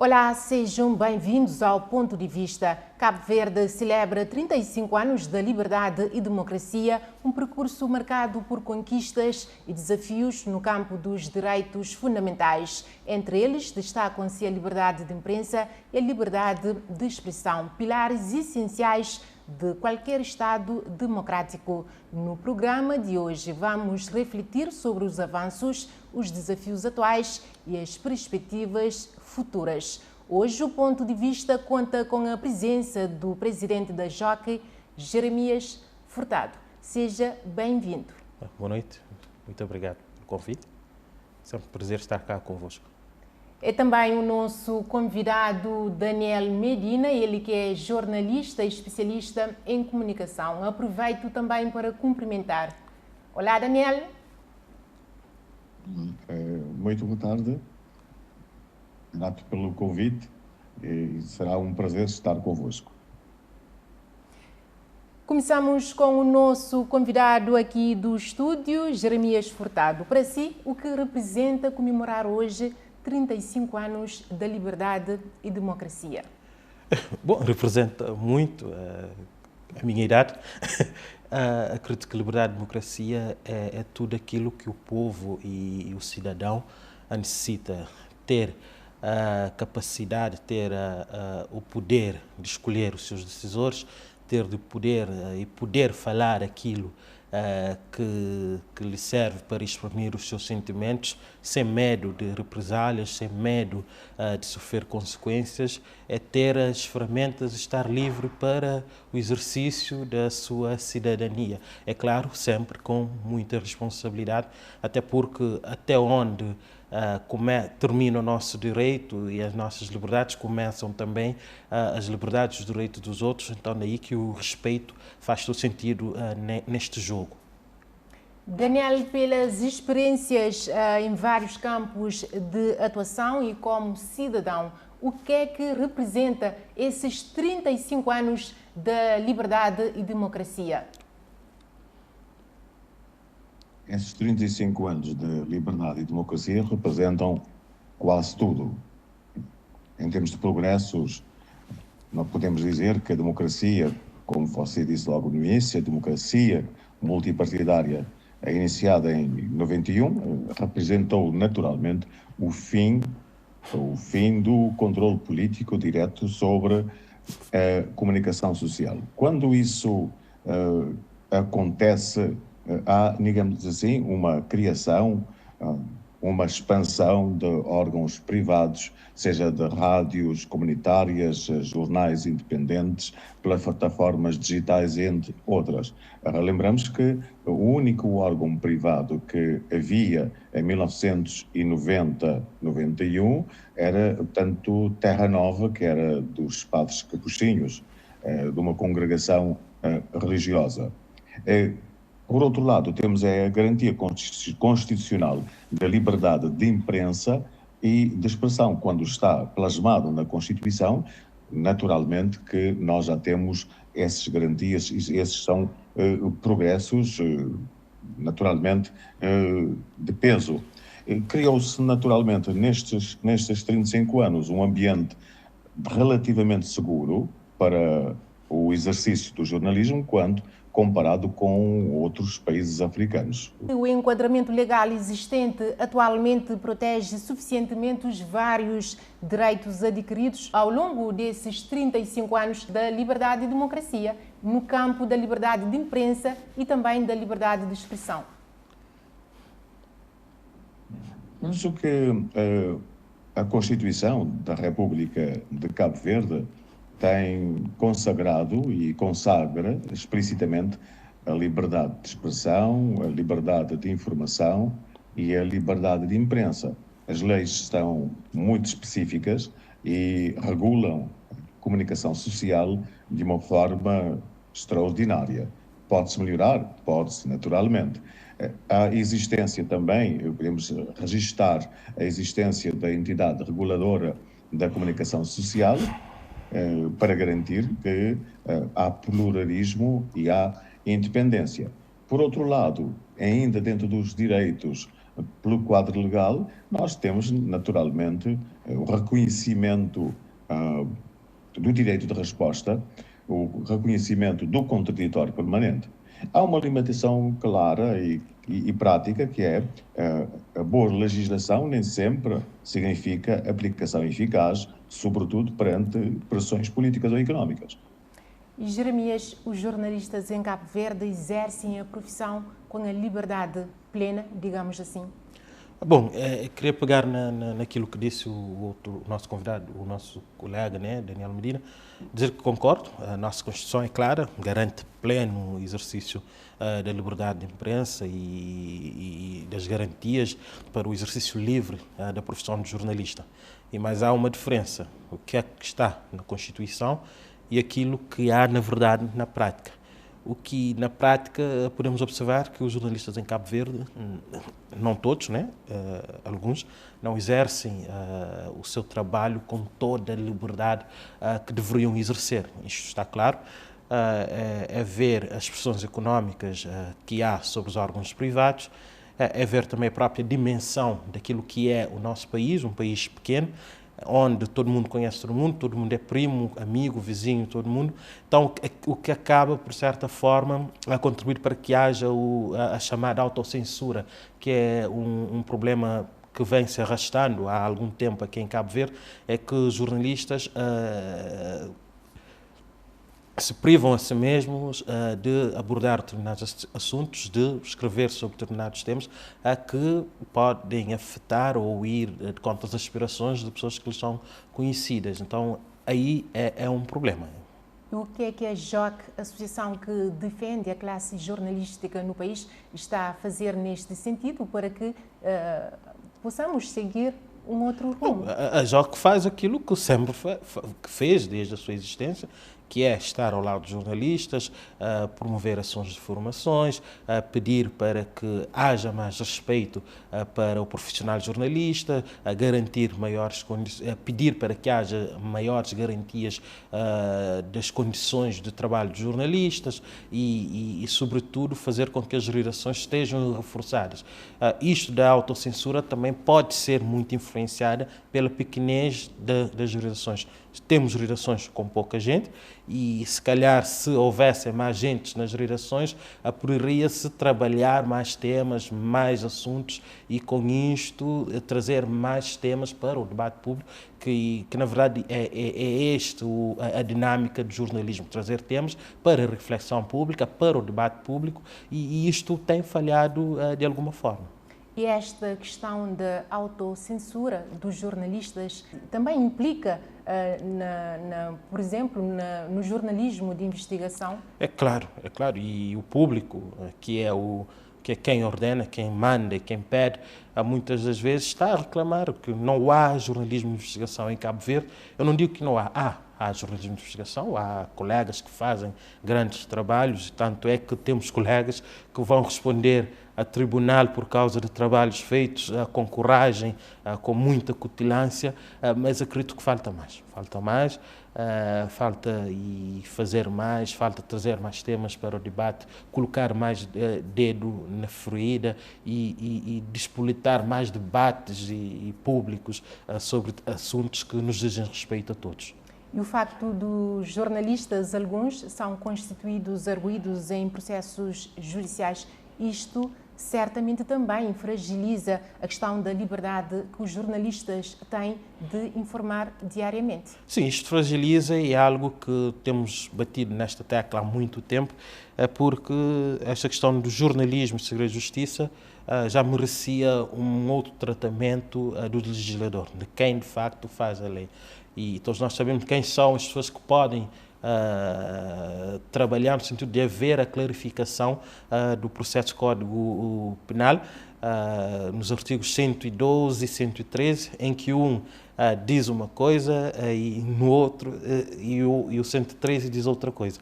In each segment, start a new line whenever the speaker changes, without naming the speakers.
Olá, sejam bem-vindos ao Ponto de Vista. Cabo Verde celebra 35 anos da liberdade e democracia, um percurso marcado por conquistas e desafios no campo dos direitos fundamentais. Entre eles, destacam-se a liberdade de imprensa e a liberdade de expressão, pilares essenciais de qualquer Estado democrático. No programa de hoje vamos refletir sobre os avanços, os desafios atuais e as perspectivas futuras. Hoje o Ponto de Vista conta com a presença do presidente da JOC, Jeremias Furtado. Seja bem-vindo.
Boa noite, muito obrigado pelo convite. Sempre um prazer estar cá convosco.
É também o nosso convidado Daniel Medina, ele que é jornalista e especialista em comunicação. Aproveito também para cumprimentar. Olá, Daniel.
Muito boa tarde. Grato pelo convite e será um prazer estar convosco.
Começamos com o nosso convidado aqui do estúdio, Jeremias Furtado. Para si, o que representa comemorar hoje 35 anos da liberdade e democracia?
Bom, representa muito a minha idade. Acredito que liberdade e democracia é tudo aquilo que o povo e o cidadão necessita ter a capacidade, ter o poder de escolher os seus decisores, ter de poder e poder falar aquilo que lhe serve para exprimir os seus sentimentos, sem medo de represálias, sem medo de sofrer consequências, é ter as ferramentas, estar livre para o exercício da sua cidadania. É claro, sempre com muita responsabilidade, até porque até onde termina o nosso direito e as nossas liberdades, começam também as liberdades e os direitos dos outros, então daí que o respeito faz todo sentido neste jogo.
Daniel, pelas experiências em vários campos de atuação e como cidadão, o que é que representa esses 35 anos da liberdade e democracia?
Esses 35 anos de liberdade e democracia representam quase tudo. Em termos de progressos, não podemos dizer que a democracia, como você disse logo no início, a democracia multipartidária iniciada em 91, representou naturalmente o fim do controle político direto sobre a comunicação social. Quando isso acontece, há, digamos assim, uma criação, uma expansão de órgãos privados, seja de rádios comunitárias, jornais independentes, plataformas digitais, entre outras. Lembramos que o único órgão privado que havia em 1990-91 era, portanto, Terra Nova, que era dos padres capuchinhos, de uma congregação religiosa. Por outro lado, temos a garantia constitucional da liberdade de imprensa e de expressão. Quando está plasmado na Constituição, naturalmente que nós já temos essas garantias, esses são progressos, naturalmente, de peso. Criou-se, naturalmente, nestes 35 anos, um ambiente relativamente seguro para o exercício do jornalismo, quando comparado com outros países africanos.
O enquadramento legal existente atualmente protege suficientemente os vários direitos adquiridos ao longo desses 35 anos da liberdade e democracia, no campo da liberdade de imprensa e também da liberdade de expressão.
Penso que a Constituição da República de Cabo Verde tem consagrado e consagra explicitamente a liberdade de expressão, a liberdade de informação e a liberdade de imprensa. As leis estão muito específicas e regulam a comunicação social de uma forma extraordinária. Pode-se melhorar? Pode-se, naturalmente. A existência também, podemos registar a existência da entidade reguladora da comunicação social, para garantir que há pluralismo e há independência. Por outro lado, ainda dentro dos direitos pelo quadro legal, nós temos naturalmente o reconhecimento do direito de resposta, o reconhecimento do contraditório permanente. Há uma limitação clara e prática, que é a boa legislação nem sempre significa aplicação eficaz, sobretudo perante pressões políticas ou económicas.
E, Jeremias, os jornalistas em Cabo Verde exercem a profissão com a liberdade plena, digamos assim?
Bom, queria pegar naquilo que disse o nosso convidado, o nosso colega, né, Daniel Medina, dizer que concordo. A nossa Constituição é clara, garante pleno exercício da liberdade de imprensa e das garantias para o exercício livre da profissão de jornalista. Mas há uma diferença, o que é que está na Constituição e aquilo que há, na verdade, na prática. O que, na prática, podemos observar que os jornalistas em Cabo Verde, não todos, né? Alguns, não exercem o seu trabalho com toda a liberdade que deveriam exercer. Isto está claro. É ver as pressões económicas que há sobre os órgãos privados, é ver também a própria dimensão daquilo que é o nosso país, um país pequeno, onde todo mundo conhece todo mundo é primo, amigo, vizinho, todo mundo. Então, o que acaba, por certa forma, a contribuir para que haja a chamada autocensura, que é um problema que vem se arrastando há algum tempo aqui em Cabo Verde, é que os jornalistas se privam a si mesmos de abordar determinados assuntos, de escrever sobre determinados temas que podem afetar ou ir de conta das aspirações de pessoas que lhes são conhecidas. Então, aí é um problema.
E o que a JOC, a associação que defende a classe jornalística no país, está a fazer neste sentido para que possamos seguir um outro rumo?
A JOC faz aquilo que sempre fez desde a sua existência, que é estar ao lado dos jornalistas, promover ações de formações, pedir para que haja mais respeito para o profissional jornalista, garantir maiores condições, pedir para que haja maiores garantias das condições de trabalho dos jornalistas e, sobretudo, fazer com que as redações estejam reforçadas. Isto da autocensura também pode ser muito influenciada pela pequenez das redações. Temos redações com pouca gente e, se calhar, se houvessem mais gente nas redações, poderia-se trabalhar mais temas, mais assuntos e, com isto, trazer mais temas para o debate público, que na verdade, é a dinâmica do jornalismo, trazer temas para a reflexão pública, para o debate público, e isto tem falhado de alguma forma.
E esta questão da autocensura dos jornalistas também implica, por exemplo, no jornalismo de investigação?
É claro, e o público, que é quem ordena, quem manda e quem pede, muitas das vezes está a reclamar que não há jornalismo de investigação em Cabo Verde. Eu não digo que não há. Há jornalismo de investigação, há colegas que fazem grandes trabalhos, tanto é que temos colegas que vão responder a tribunal por causa de trabalhos feitos com coragem, com muita cutilância, mas acredito que falta mais. Falta fazer mais, falta trazer mais temas para o debate, colocar mais dedo na ferida e despolitar mais debates e públicos sobre assuntos que nos dizem respeito a todos.
E o facto dos jornalistas, alguns, são constituídos arguidos em processos judiciais, isto certamente também fragiliza a questão da liberdade que os jornalistas têm de informar diariamente.
Sim, isto fragiliza e é algo que temos batido nesta tecla há muito tempo, porque esta questão do jornalismo e segredo de justiça já merecia um outro tratamento do legislador, de quem de facto faz a lei. E todos nós sabemos quem são as pessoas que podem trabalhar no sentido de haver a clarificação do processo Código Penal, nos artigos 112 e 113, em que diz uma coisa e no outro e o 113 diz outra coisa.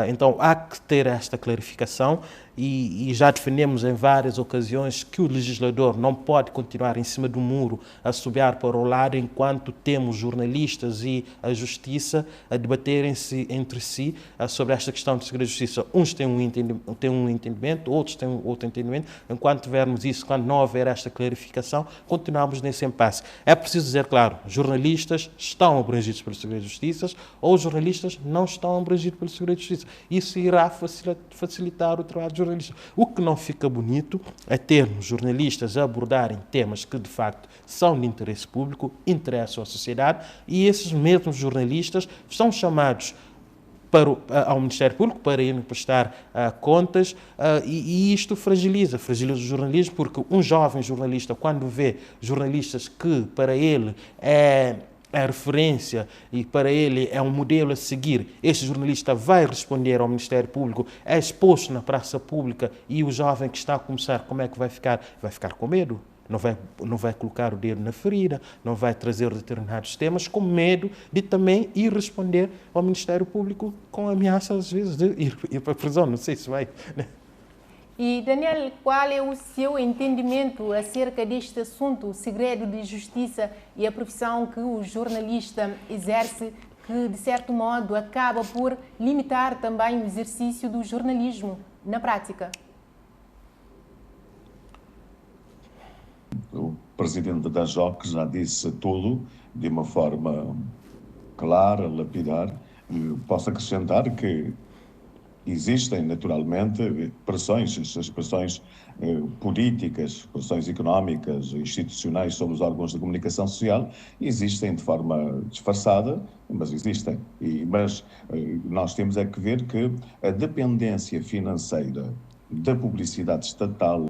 Então há que ter esta clarificação e já defendemos em várias ocasiões que o legislador não pode continuar em cima do muro a assobiar para o lado enquanto temos jornalistas e a justiça a debaterem-se entre si sobre esta questão de segredo de justiça. Uns têm um entendimento, outros têm outro entendimento. Enquanto tivermos isso isso, quando não houver esta clarificação, continuamos nesse impasse. É preciso dizer, claro, jornalistas estão abrangidos pelo segredo de justiça ou jornalistas não estão abrangidos pelo segredo de justiça. Isso irá facilitar o trabalho de jornalistas. O que não fica bonito é termos jornalistas a abordarem temas que, de facto, são de interesse público, interessam à sociedade, e esses mesmos jornalistas são chamados ao Ministério Público para irem prestar contas, e isto fragiliza o jornalismo, porque um jovem jornalista, quando vê jornalistas que para ele é referência e para ele é um modelo a seguir, este jornalista vai responder ao Ministério Público, é exposto na praça pública, e o jovem que está a começar, como é que vai ficar? Vai ficar com medo. Não vai colocar o dedo na ferida, não vai trazer determinados temas com medo de também ir responder ao Ministério Público com ameaça, às vezes, de ir para a prisão. Não sei se vai.
E, Daniel, qual é o seu entendimento acerca deste assunto, o segredo de justiça e a profissão que o jornalista exerce, que, de certo modo, acaba por limitar também o exercício do jornalismo na prática?
O presidente da JOC já disse tudo de uma forma clara, lapidar. Posso acrescentar que existem, naturalmente, pressões, essas pressões políticas, pressões económicas, institucionais sobre os órgãos de comunicação social, existem de forma disfarçada, mas existem. Mas nós temos é que ver que a dependência financeira da publicidade estatal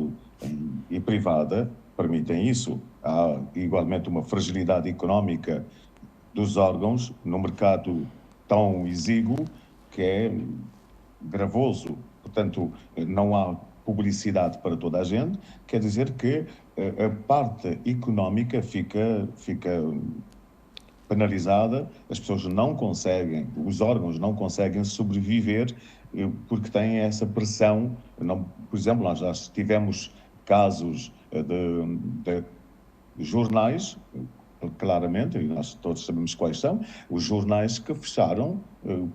e privada permitem isso. Há igualmente uma fragilidade económica dos órgãos no mercado tão exíguo que é gravoso. Portanto, não há publicidade para toda a gente, quer dizer que a parte económica fica penalizada, as pessoas não conseguem, os órgãos não conseguem sobreviver porque têm essa pressão. Não, por exemplo, nós já tivemos casos de jornais, claramente, e nós todos sabemos quais são, os jornais que fecharam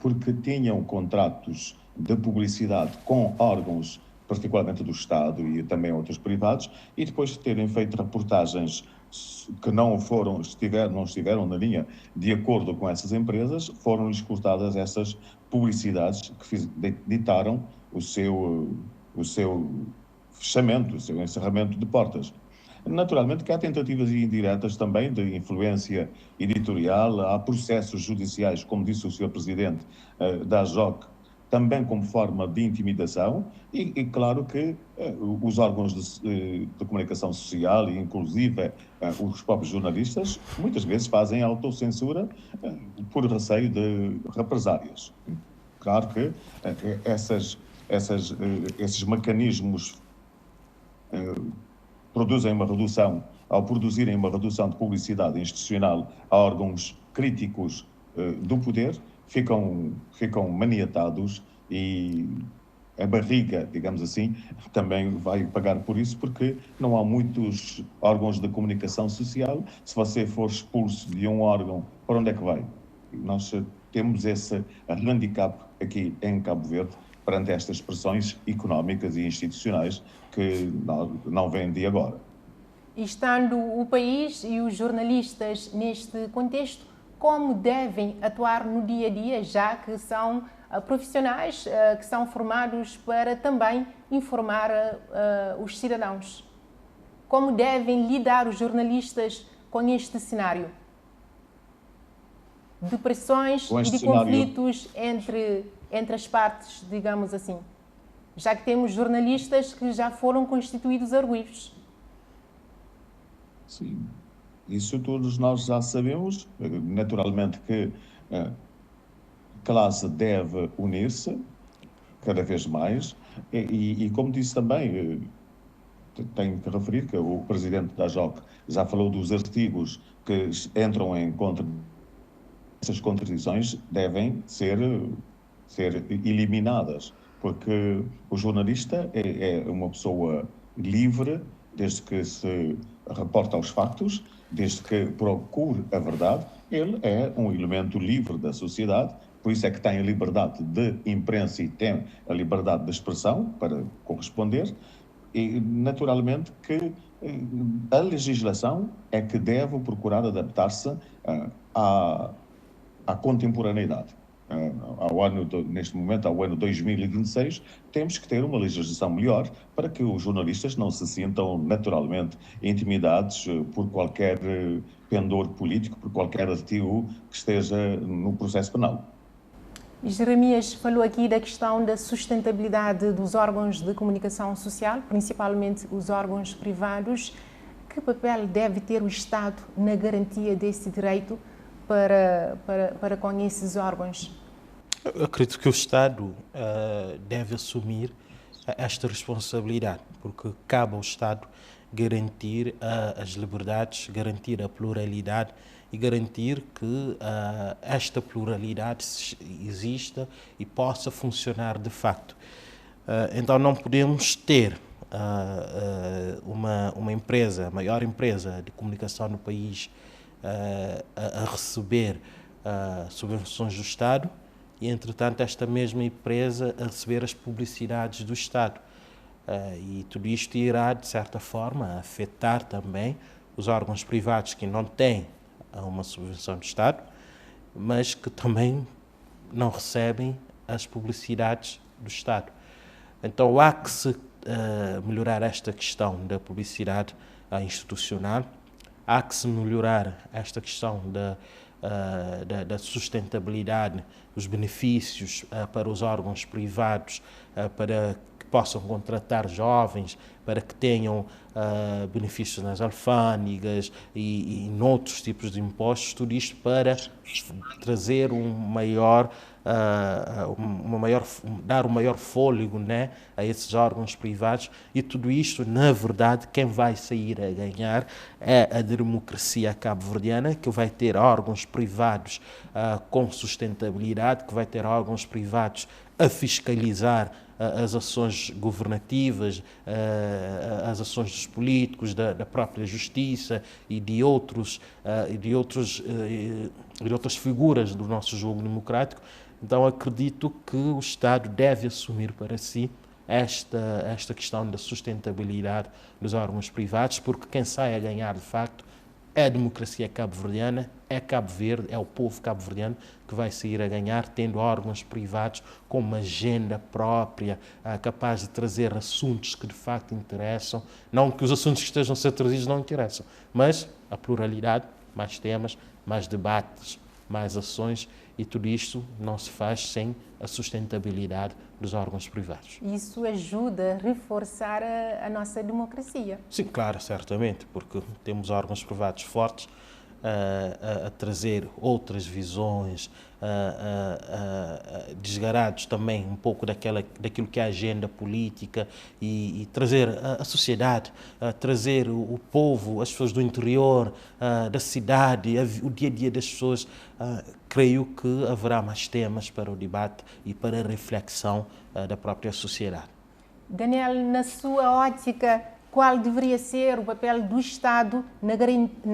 porque tinham contratos de publicidade com órgãos, particularmente do Estado e também outros privados, e depois de terem feito reportagens que não estiveram na linha de acordo com essas empresas, foram-lhes cortadas essas publicidades que ditaram o seu fechamento, o seu encerramento de portas. Naturalmente que há tentativas indiretas também de influência editorial, há processos judiciais, como disse o Sr. Presidente da JOC, também como forma de intimidação, e claro que os órgãos de comunicação social, e inclusive os próprios jornalistas, muitas vezes fazem autocensura por receio de represálias. Claro que esses mecanismos ao produzirem uma redução de publicidade institucional a órgãos críticos do poder, ficam maniatados, e a barriga, digamos assim, também vai pagar por isso, porque não há muitos órgãos de comunicação social. Se você for expulso de um órgão, para onde é que vai? Nós temos esse handicap aqui em Cabo Verde, perante estas pressões económicas e institucionais que não vêm de agora.
E estando o país e os jornalistas neste contexto, como devem atuar no dia a dia, já que são profissionais que são formados para também informar os cidadãos? Como devem lidar os jornalistas com este cenário de pressões e de conflitos entre as partes, digamos assim, já que temos jornalistas que já foram constituídos arguidos?
Sim, isso todos nós já sabemos. Naturalmente que a classe deve unir-se cada vez mais, e como disse também, tenho que referir que o presidente da JOC já falou dos artigos que entram em contra. Essas contradições devem ser eliminadas, porque o jornalista é uma pessoa livre, desde que se reporta aos factos, desde que procure a verdade. Ele é um elemento livre da sociedade, por isso é que tem a liberdade de imprensa e tem a liberdade de expressão para corresponder, E, naturalmente, que a legislação é que deve procurar adaptar-se à contemporaneidade. Neste momento, ao ano 2026, temos que ter uma legislação melhor para que os jornalistas não se sintam naturalmente intimidados por qualquer pendor político, por qualquer artigo que esteja no processo penal.
Jeremias falou aqui da questão da sustentabilidade dos órgãos de comunicação social, principalmente os órgãos privados. Que papel deve ter o Estado na garantia desse direito para com esses órgãos?
Eu acredito que o Estado deve assumir esta responsabilidade, porque cabe ao Estado garantir as liberdades, garantir a pluralidade e garantir que esta pluralidade exista e possa funcionar de facto. Então não podemos ter uma empresa, a maior empresa de comunicação no país, a receber subvenções do Estado e, entretanto, esta mesma empresa a receber as publicidades do Estado. E tudo isto irá, de certa forma, afetar também os órgãos privados que não têm uma subvenção do Estado, mas que também não recebem as publicidades do Estado. Então há que se melhorar esta questão da publicidade institucional, há que se melhorar esta questão da sustentabilidade, os benefícios para os órgãos privados, para que possam contratar jovens, para que tenham benefícios nas alfândegas e noutros tipos de impostos, tudo isto para trazer dar um maior fôlego, né, a esses órgãos privados, e tudo isto, na verdade, quem vai sair a ganhar é a democracia cabo-verdiana, que vai ter órgãos privados com sustentabilidade, que vai ter órgãos privados a fiscalizar as ações governativas, as ações dos políticos, da própria justiça e de outras figuras do nosso jogo democrático. Então acredito que o Estado deve assumir para si esta questão da sustentabilidade dos órgãos privados, porque quem sai a ganhar de facto é a democracia cabo-verdiana, é Cabo Verde, é o povo cabo-verdiano que vai sair a ganhar, tendo órgãos privados com uma agenda própria, capaz de trazer assuntos que de facto interessam. Não que os assuntos que estejam a ser trazidos não interessam, mas a pluralidade, mais temas, mais debates, mais ações, e tudo isto não se faz sem a sustentabilidade dos órgãos privados.
Isso ajuda a reforçar a nossa democracia.
Sim, claro, certamente, porque temos órgãos privados fortes a trazer outras visões, desgarados também um pouco daquilo que é a agenda política e trazer a sociedade, trazer o povo, as pessoas do interior, da cidade, o dia a dia das pessoas. Creio que haverá mais temas para o debate e para a reflexão da própria sociedade.
Daniel, na sua ótica, qual deveria ser o papel do Estado na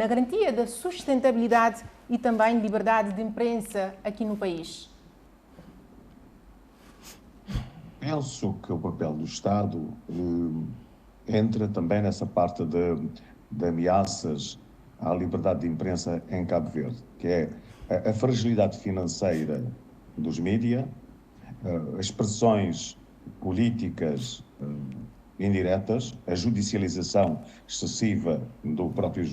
garantia da sustentabilidade e também liberdade de imprensa aqui no país?
Penso que o papel do Estado entra também nessa parte de ameaças à liberdade de imprensa em Cabo Verde, que é a fragilidade financeira dos mídias, as pressões políticas indiretas, a judicialização excessiva do próprio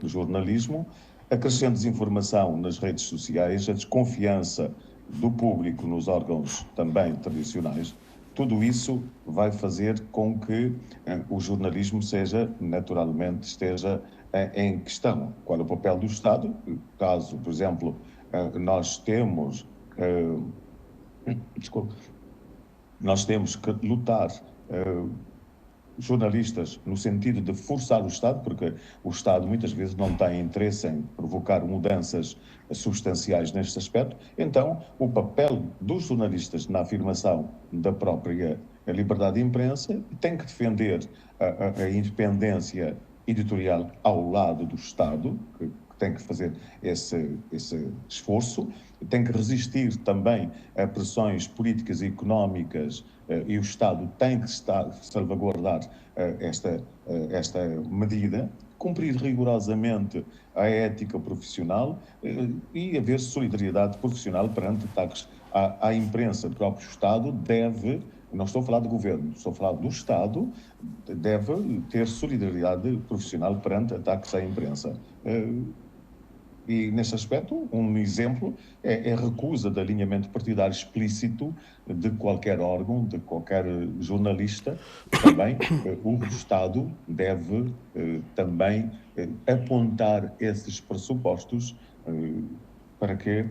jornalismo, a crescente desinformação nas redes sociais, a desconfiança do público nos órgãos também tradicionais. Tudo isso vai fazer com que o jornalismo esteja em questão. Qual é o papel do Estado? Caso, por exemplo, nós temos que lutar jornalistas no sentido de forçar o Estado, porque o Estado muitas vezes não tem interesse em provocar mudanças substanciais neste aspecto. Então, o papel dos jornalistas na afirmação da própria liberdade de imprensa tem que defender a independência editorial ao lado do Estado, que tem que fazer esse esforço, tem que resistir também a pressões políticas e económicas, e o Estado tem que salvaguardar esta medida, cumprir rigorosamente a ética profissional e haver solidariedade profissional perante ataques à imprensa. O próprio Estado deve, não estou a falar do governo, estou a falar do Estado, deve ter solidariedade profissional perante ataques à imprensa. E, nesse aspecto, um exemplo é a recusa de alinhamento partidário explícito de qualquer órgão, de qualquer jornalista. Também o Estado deve também apontar esses pressupostos para que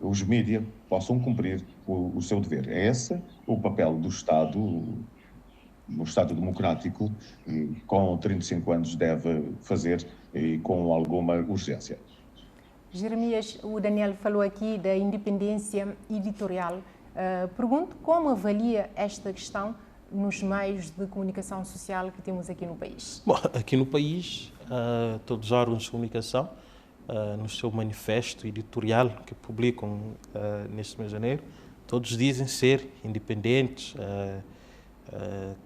os mídias possam cumprir o seu dever. É esse o papel do Estado, no Estado democrático, com 35 anos deve fazer e com alguma urgência.
Jeremias, o Daniel falou aqui da independência editorial. Pergunto como avalia esta questão nos meios de comunicação social que temos aqui no país?
Bom, aqui no país, todos os órgãos de comunicação, no seu manifesto editorial que publicam neste mês de janeiro, todos dizem ser independentes,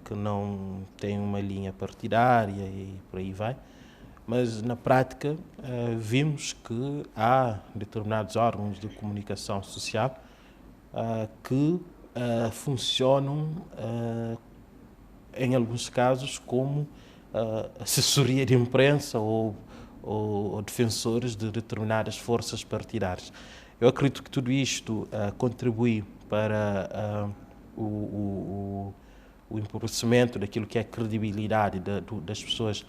que não têm uma linha partidária e por aí vai. Mas, na prática, vimos que há determinados órgãos de comunicação social que funcionam, em alguns casos, como assessoria de imprensa ou defensores de determinadas forças partidárias. Eu acredito que tudo isto contribui para o empobrecimento daquilo que é a credibilidade das pessoas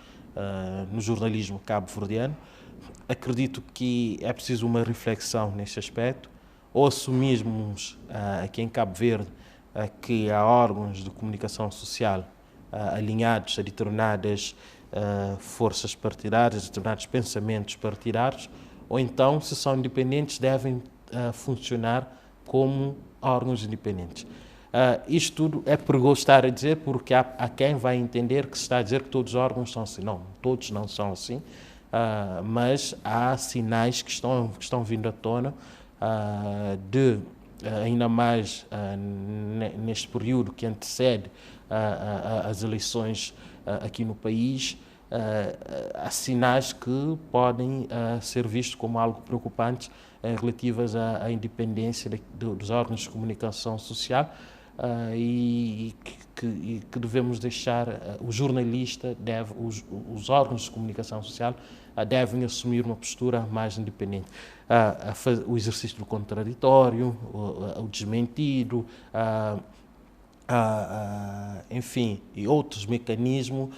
no jornalismo cabo-verdiano. Acredito que é preciso uma reflexão neste aspecto, ou assumirmos aqui em Cabo Verde que há órgãos de comunicação social alinhados a determinadas forças partidárias, determinados pensamentos partidários, ou então, se são independentes, devem funcionar como órgãos independentes. Isto tudo é perigoso estar a dizer, porque há quem vai entender que se está a dizer que todos os órgãos são assim. Não, todos não são assim, mas há sinais que estão vindo à tona ainda mais neste período que antecede as eleições aqui no país. Há sinais que podem ser vistos como algo preocupante relativas à independência dos órgãos de comunicação social, e que devemos deixar o jornalista, os órgãos de comunicação social devem assumir uma postura mais independente. O exercício do contraditório, o desmentido, enfim, e outros mecanismos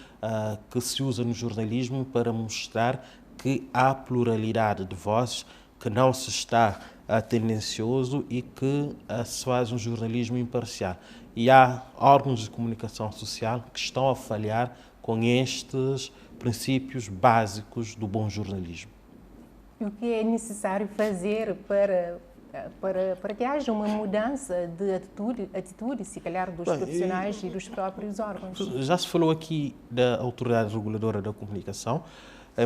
que se usam no jornalismo para mostrar que há pluralidade de vozes, que não se está tendencioso e que se faz um jornalismo imparcial. E há órgãos de comunicação social que estão a falhar com estes princípios básicos do bom jornalismo.
E o que é necessário fazer para que haja uma mudança de atitude, se calhar, dos profissionais e dos próprios órgãos?
Já se falou aqui da Autoridade Reguladora da Comunicação.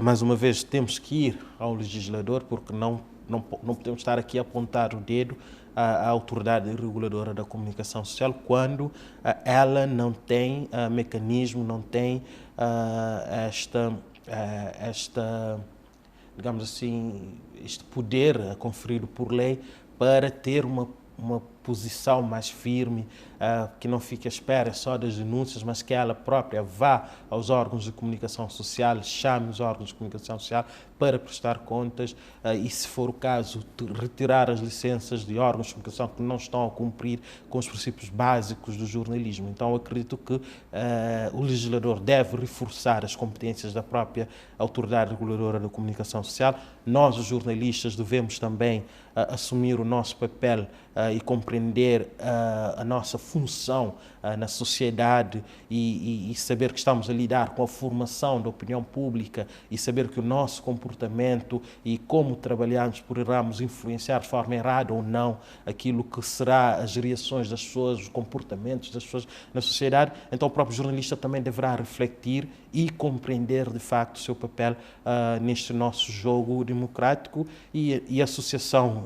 Mais uma vez, temos que ir ao legislador, porque não podemos estar aqui a apontar o dedo à Autoridade Reguladora da Comunicação Social quando ela não tem mecanismo, não tem digamos assim, este poder conferido por lei para ter uma posição mais firme, que não fique à espera só das denúncias, mas que ela própria vá aos órgãos de comunicação social, chame os órgãos de comunicação social para prestar contas e, se for o caso, retirar as licenças de órgãos de comunicação que não estão a cumprir com os princípios básicos do jornalismo. Então, eu acredito que o legislador deve reforçar as competências da própria Autoridade Reguladora da Comunicação Social. Nós, os jornalistas, devemos também assumir o nosso papel e compreender compreender a nossa função na sociedade e saber que estamos a lidar com a formação da opinião pública e saber que o nosso comportamento e como trabalhamos poderemos influenciar de forma errada ou não aquilo que será as reações das pessoas, os comportamentos das pessoas na sociedade. Então o próprio jornalista também deverá refletir e compreender de facto o seu papel neste nosso jogo democrático, e a associação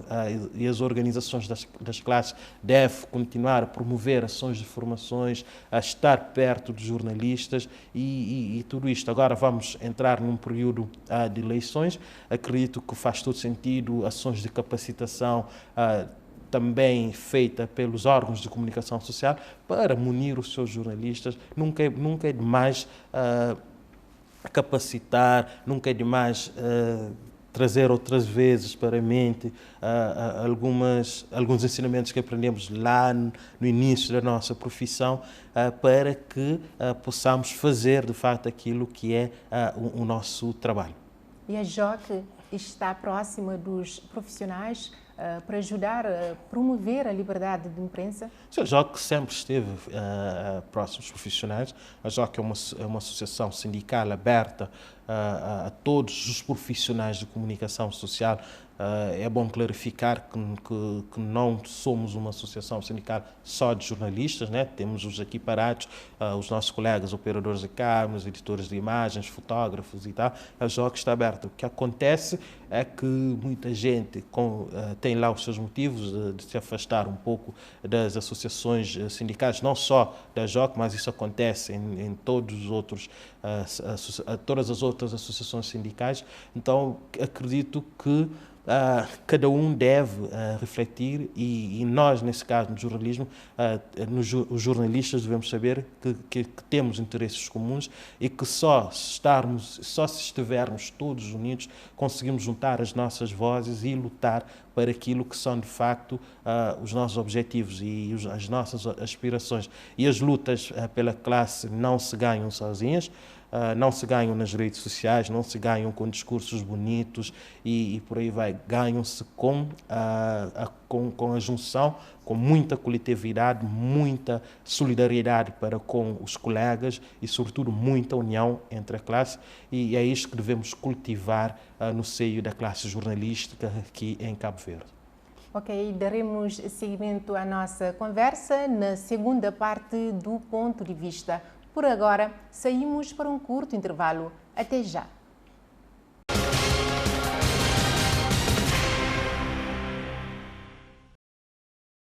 e as organizações das classes devem continuar a promover ações de formações, a estar perto dos jornalistas e tudo isto. Agora vamos entrar num período de eleições. Acredito que faz todo sentido ações de capacitação também feita pelos órgãos de comunicação social para munir os seus jornalistas. Nunca é demais capacitar, nunca é demais trazer outras vezes para a mente alguns ensinamentos que aprendemos lá no início da nossa profissão, para que possamos fazer de facto aquilo que é o nosso trabalho.
E a JOC está próxima dos profissionais para ajudar a promover a liberdade de imprensa?
A JOC sempre esteve próximo dos profissionais. A JOC é uma associação sindical aberta a todos os profissionais de comunicação social. É bom clarificar que não somos uma associação sindical só de jornalistas, né? Temos os equiparados, os nossos colegas operadores de câmeras, editores de imagens, fotógrafos e tal. A JOC está aberta. O que acontece é que muita gente tem lá os seus motivos de se afastar um pouco das associações sindicais, não só da JOC, mas isso acontece em todos os outros, todas as outras associações sindicais. Então, acredito que cada um deve refletir e nós, nesse caso, no jornalismo, os jornalistas devemos saber que temos interesses comuns e que só se estivermos todos unidos, conseguimos juntar as nossas vozes e lutar para aquilo que são, de facto, os nossos objetivos e as nossas aspirações. E as lutas pela classe não se ganham sozinhas, não se ganham nas redes sociais, não se ganham com discursos bonitos e por aí vai. Ganham-se com a junção, com muita coletividade, muita solidariedade para com os colegas e, sobretudo, muita união entre a classe. E é isto que devemos cultivar no seio da classe jornalística aqui em Cabo Verde.
Ok, daremos seguimento à nossa conversa na segunda parte do Ponto de Vista. Por agora, saímos para um curto intervalo. Até já!